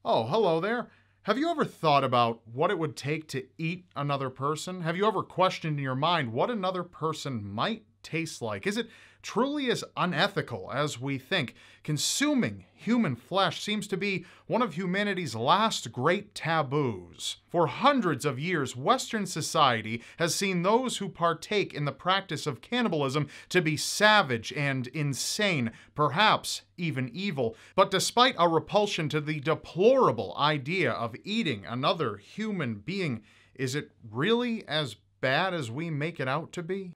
Oh, hello there. Have you ever thought about what it would take to eat another person? Have you ever questioned in your mind what another person might taste like? Is it truly as unethical as we think? Consuming human flesh seems to be one of humanity's last great taboos. For hundreds of years, Western society has seen those who partake in the practice of cannibalism to be savage and insane, perhaps even evil. But despite our repulsion to the deplorable idea of eating another human being, is it really as bad as we make it out to be?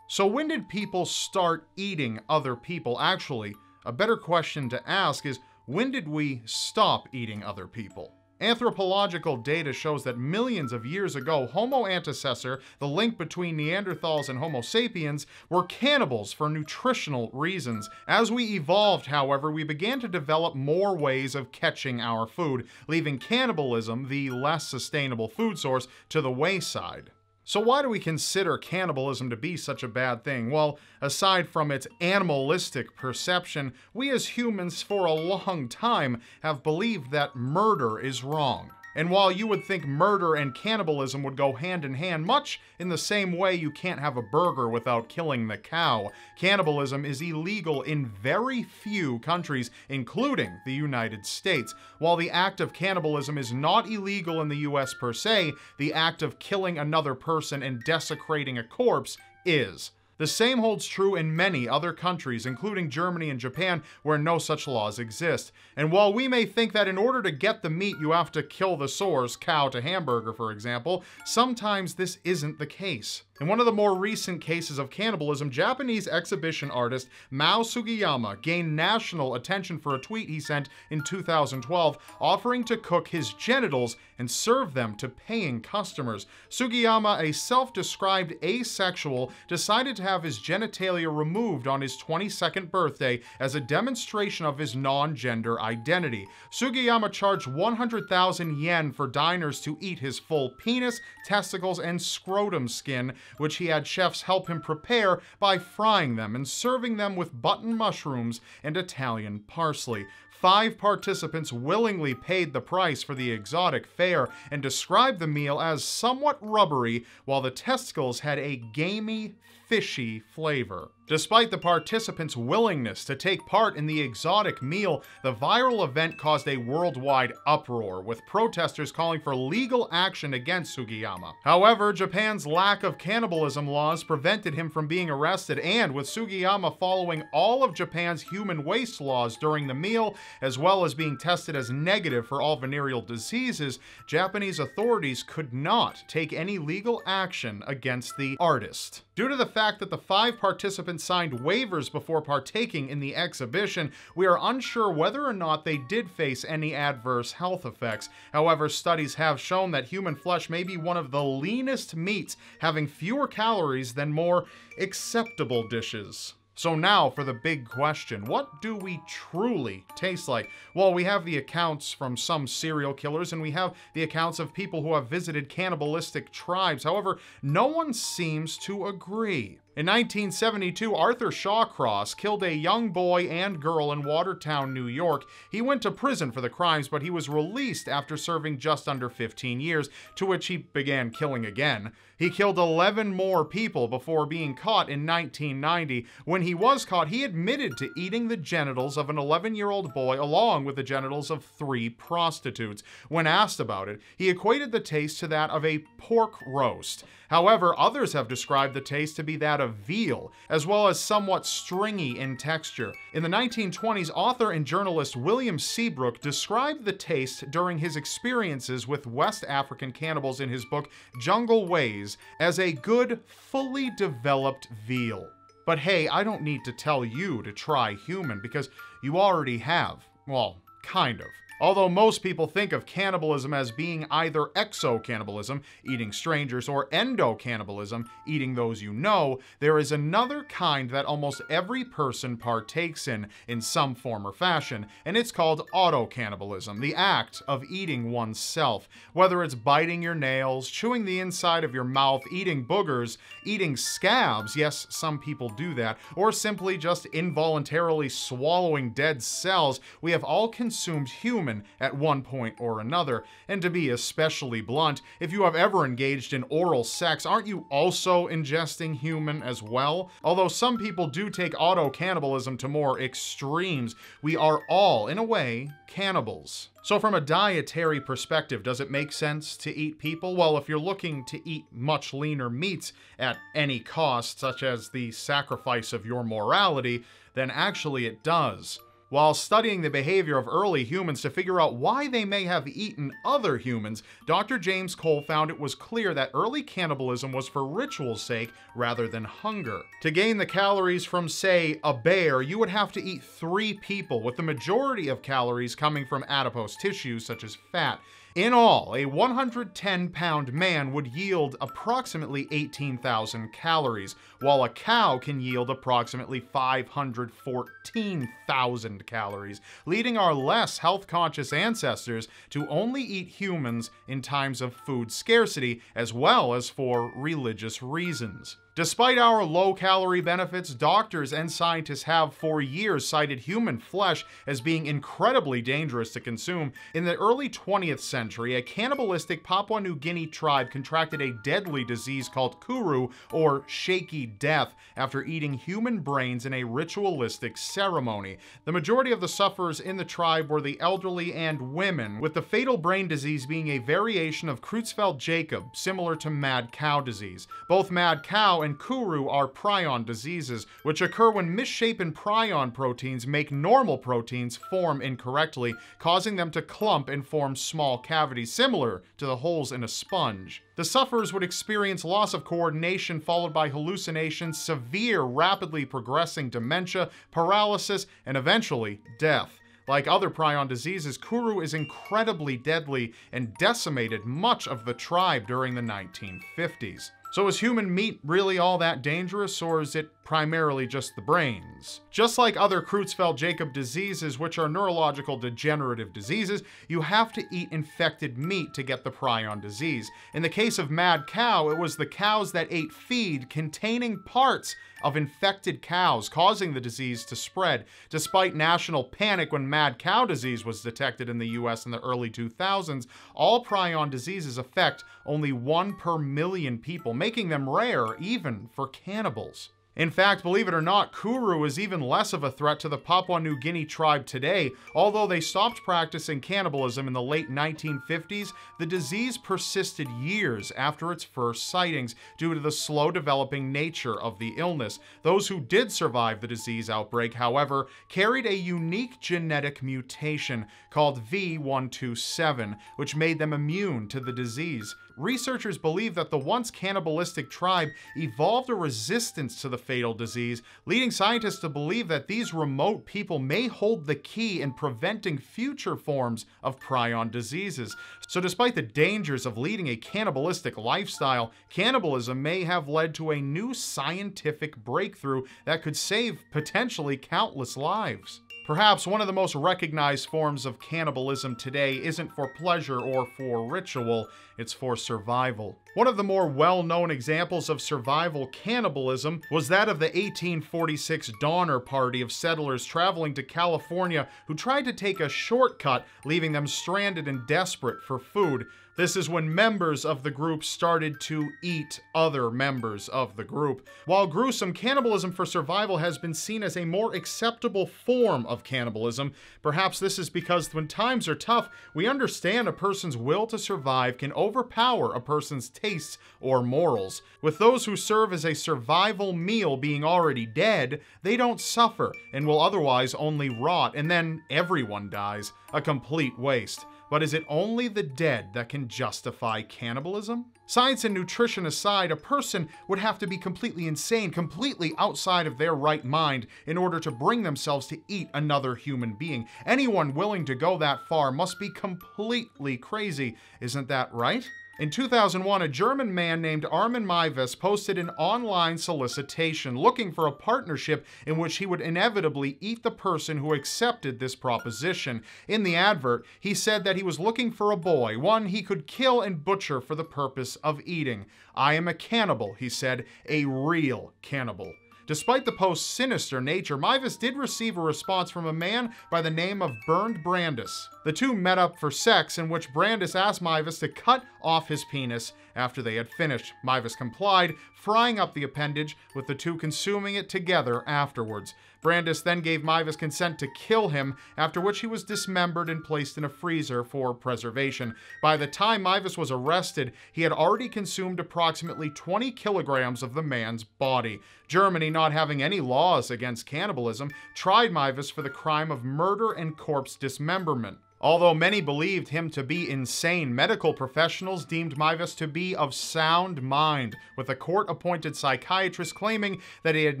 So when did people start eating other people? Actually, a better question to ask is, when did we stop eating other people? Anthropological data shows that millions of years ago, Homo antecessor, the link between Neanderthals and Homo sapiens, were cannibals for nutritional reasons. As we evolved, however, we began to develop more ways of catching our food, leaving cannibalism, the less sustainable food source, to the wayside. So why do we consider cannibalism to be such a bad thing? Well, aside from its animalistic perception, we as humans for a long time have believed that murder is wrong. And while you would think murder and cannibalism would go hand in hand, much in the same way you can't have a burger without killing the cow, cannibalism is illegal in very few countries, including the United States. While the act of cannibalism is not illegal in the US per se, the act of killing another person and desecrating a corpse is. The same holds true in many other countries, including Germany and Japan, where no such laws exist. And while we may think that in order to get the meat you have to kill the source, cow to hamburger for example, sometimes this isn't the case. In one of the more recent cases of cannibalism, Japanese exhibition artist Mao Sugiyama gained national attention for a tweet he sent in 2012 offering to cook his genitals and serve them to paying customers. Sugiyama, a self-described asexual, decided to have his genitalia removed on his 22nd birthday as a demonstration of his non-gender identity. Sugiyama charged 100,000 yen for diners to eat his full penis, testicles, and scrotum skin, which he had chefs help him prepare by frying them and serving them with button mushrooms and Italian parsley. 5 participants willingly paid the price for the exotic fare and described the meal as somewhat rubbery, while the testicles had a gamey, fishy flavor. Despite the participants' willingness to take part in the exotic meal, the viral event caused a worldwide uproar, with protesters calling for legal action against Sugiyama. However, Japan's lack of cannibalism laws prevented him from being arrested, and with Sugiyama following all of Japan's human waste laws during the meal, as well as being tested as negative for all venereal diseases, Japanese authorities could not take any legal action against the artist. Due to the fact that the 5 participants signed waivers before partaking in the exhibition, we are unsure whether or not they did face any adverse health effects. However, studies have shown that human flesh may be one of the leanest meats, having fewer calories than more acceptable dishes. So now for the big question, what do we truly taste like? Well, we have the accounts from some serial killers and we have the accounts of people who have visited cannibalistic tribes. However, no one seems to agree. In 1972, Arthur Shawcross killed a young boy and girl in Watertown, New York. He went to prison for the crimes, but he was released after serving just under 15 years, to which he began killing again. He killed 11 more people before being caught in 1990. When he was caught, he admitted to eating the genitals of an 11-year-old boy along with the genitals of 3 prostitutes. When asked about it, he equated the taste to that of a pork roast. However, others have described the taste to be that of veal, as well as somewhat stringy in texture. In the 1920s, author and journalist William Seabrook described the taste during his experiences with West African cannibals in his book Jungle Ways as a good, fully developed veal. But hey, I don't need to tell you to try human because you already have. Well, kind of. Although most people think of cannibalism as being either exo-cannibalism, eating strangers, or endo-cannibalism, eating those you know, there is another kind that almost every person partakes in some form or fashion, and it's called auto-cannibalism, the act of eating oneself. Whether it's biting your nails, chewing the inside of your mouth, eating boogers, eating scabs, yes, some people do that, or simply just involuntarily swallowing dead cells, we have all consumed human at one point or another. And to be especially blunt, if you have ever engaged in oral sex, aren't you also ingesting human as well? Although some people do take auto-cannibalism to more extremes, we are all, in a way, cannibals. So from a dietary perspective, does it make sense to eat people? Well, if you're looking to eat much leaner meats at any cost, such as the sacrifice of your morality, then actually it does. While studying the behavior of early humans to figure out why they may have eaten other humans, Dr. James Cole found it was clear that early cannibalism was for ritual's sake rather than hunger. To gain the calories from, say, a bear, you would have to eat 3 people, with the majority of calories coming from adipose tissues such as fat. In all, a 110-pound man would yield approximately 18,000 calories, while a cow can yield approximately 514,000 calories, leading our less health-conscious ancestors to only eat humans in times of food scarcity, as well as for religious reasons. Despite our low-calorie benefits, doctors and scientists have for years cited human flesh as being incredibly dangerous to consume. In the early 20th century, a cannibalistic Papua New Guinea tribe contracted a deadly disease called kuru, or shaky death, after eating human brains in a ritualistic ceremony. The majority of the sufferers in the tribe were the elderly and women, with the fatal brain disease being a variation of Creutzfeldt-Jakob, similar to mad cow disease. Both mad cow and kuru are prion diseases, which occur when misshapen prion proteins make normal proteins form incorrectly, causing them to clump and form small cavities similar to the holes in a sponge. The sufferers would experience loss of coordination followed by hallucinations, severe, rapidly progressing dementia, paralysis, and eventually death. Like other prion diseases, kuru is incredibly deadly and decimated much of the tribe during the 1950s. So is human meat really all that dangerous, or is it primarily just the brains? Just like other Creutzfeldt-Jakob diseases, which are neurological degenerative diseases, you have to eat infected meat to get the prion disease. In the case of mad cow, it was the cows that ate feed containing parts of infected cows, causing the disease to spread. Despite national panic when mad cow disease was detected in the US in the early 2000s, all prion diseases affect only 1 per million people, making them rare even for cannibals. In fact, believe it or not, kuru is even less of a threat to the Papua New Guinea tribe today. Although they stopped practicing cannibalism in the late 1950s, the disease persisted years after its first sightings due to the slow developing nature of the illness. Those who did survive the disease outbreak, however, carried a unique genetic mutation called V127, which made them immune to the disease. Researchers believe that the once cannibalistic tribe evolved a resistance to the fatal disease, leading scientists to believe that these remote people may hold the key in preventing future forms of prion diseases. So despite the dangers of leading a cannibalistic lifestyle, cannibalism may have led to a new scientific breakthrough that could save potentially countless lives. Perhaps one of the most recognized forms of cannibalism today isn't for pleasure or for ritual, it's for survival. One of the more well-known examples of survival cannibalism was that of the 1846 Donner Party of settlers traveling to California who tried to take a shortcut, leaving them stranded and desperate for food. This is when members of the group started to eat other members of the group. While gruesome, cannibalism for survival has been seen as a more acceptable form of cannibalism. Perhaps this is because when times are tough, we understand a person's will to survive can overpower a person's tastes or morals. With those who serve as a survival meal being already dead, they don't suffer and will otherwise only rot, and then everyone dies. A complete waste. But is it only the dead that can justify cannibalism? Science and nutrition aside, a person would have to be completely insane, completely outside of their right mind in order to bring themselves to eat another human being. Anyone willing to go that far must be completely crazy, isn't that right? In 2001, a German man named Armin Meiwes posted an online solicitation looking for a partnership in which he would inevitably eat the person who accepted this proposition. In the advert, he said that he was looking for a boy, one he could kill and butcher for the purpose of eating. "I am a cannibal," he said, "a real cannibal." Despite the post's sinister nature, Meiwes did receive a response from a man by the name of Bernd Brandis. The two met up for sex, in which Brandis asked Meiwes to cut off his penis after they had finished. Meiwes complied, frying up the appendage, with the two consuming it together afterwards. Brandis then gave Meiwes consent to kill him, after which he was dismembered and placed in a freezer for preservation. By the time Meiwes was arrested, he had already consumed approximately 20 kilograms of the man's body. Germany, not having any laws against cannibalism, tried Meiwes for the crime of murder and corpse dismemberment. Although many believed him to be insane, medical professionals deemed Meiwes to be of sound mind, with a court-appointed psychiatrist claiming that he had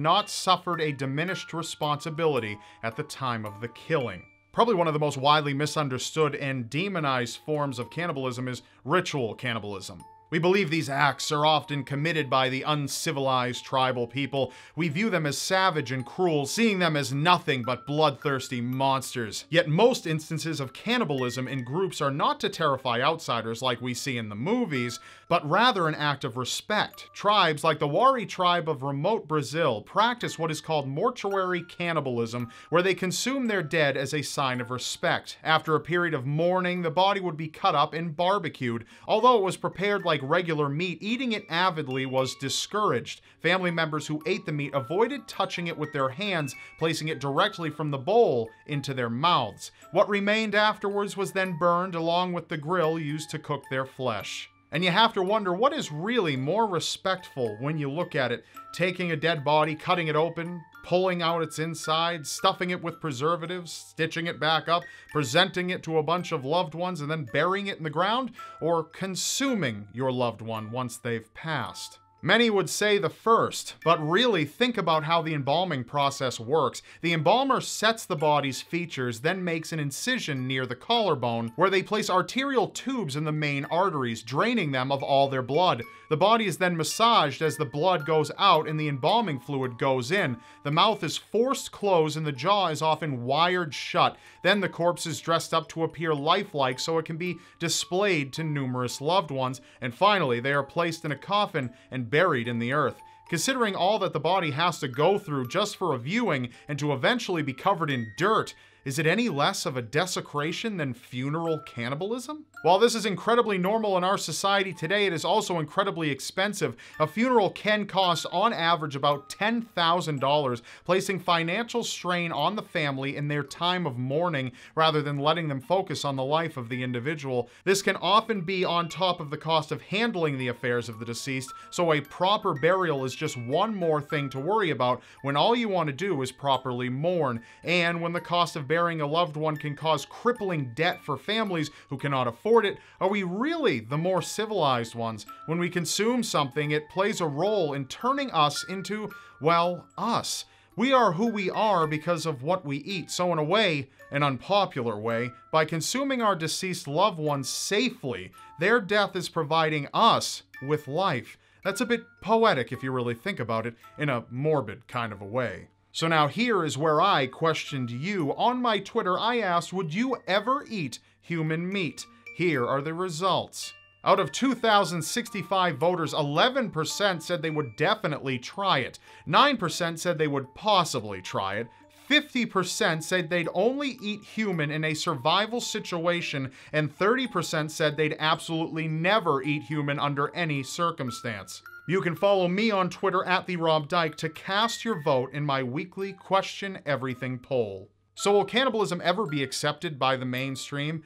not suffered a diminished responsibility at the time of the killing. Probably one of the most widely misunderstood and demonized forms of cannibalism is ritual cannibalism. We believe these acts are often committed by the uncivilized tribal people. We view them as savage and cruel, seeing them as nothing but bloodthirsty monsters. Yet most instances of cannibalism in groups are not to terrify outsiders like we see in the movies, but rather an act of respect. Tribes like the Wari tribe of remote Brazil practice what is called mortuary cannibalism, where they consume their dead as a sign of respect. After a period of mourning, the body would be cut up and barbecued. Although it was prepared like regular meat, eating it avidly was discouraged. Family members who ate the meat avoided touching it with their hands, placing it directly from the bowl into their mouths. What remained afterwards was then burned along with the grill used to cook their flesh. And you have to wonder, what is really more respectful when you look at it? Taking a dead body, cutting it open, pulling out its inside, stuffing it with preservatives, stitching it back up, presenting it to a bunch of loved ones, and then burying it in the ground? Or consuming your loved one once they've passed? Many would say the first, but really think about how the embalming process works. The embalmer sets the body's features, then makes an incision near the collarbone, where they place arterial tubes in the main arteries, draining them of all their blood. The body is then massaged as the blood goes out and the embalming fluid goes in. The mouth is forced closed and the jaw is often wired shut. Then the corpse is dressed up to appear lifelike so it can be displayed to numerous loved ones. And finally, they are placed in a coffin and buried in the earth. Considering all that the body has to go through just for a viewing and to eventually be covered in dirt, is it any less of a desecration than funeral cannibalism? While this is incredibly normal in our society today, it is also incredibly expensive. A funeral can cost on average about $10,000, placing financial strain on the family in their time of mourning rather than letting them focus on the life of the individual. This can often be on top of the cost of handling the affairs of the deceased, so a proper burial is just one more thing to worry about when all you want to do is properly mourn. And when the cost of burying a loved one can cause crippling debt for families who cannot afford it, are we really the more civilized ones? When we consume something, it plays a role in turning us into, well, us. We are who we are because of what we eat. So in a way, an unpopular way, by consuming our deceased loved ones safely, their death is providing us with life. That's a bit poetic if you really think about it in a morbid kind of a way. So now here is where I questioned you. On my Twitter, I asked, would you ever eat human meat? Here are the results. Out of 2,065 voters, 11% said they would definitely try it. 9% said they would possibly try it. 50% said they'd only eat human in a survival situation, and 30% said they'd absolutely never eat human under any circumstance. You can follow me on Twitter @TheRobDyke to cast your vote in my weekly Question Everything poll. So will cannibalism ever be accepted by the mainstream?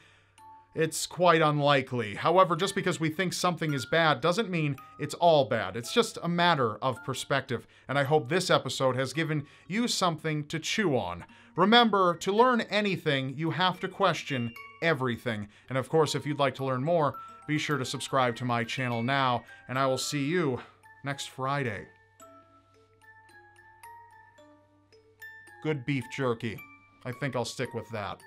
It's quite unlikely. However, just because we think something is bad doesn't mean it's all bad. It's just a matter of perspective, and I hope this episode has given you something to chew on. Remember, to learn anything, you have to question everything. And of course, if you'd like to learn more, be sure to subscribe to my channel now, and I will see you next Friday. Good beef jerky. I think I'll stick with that.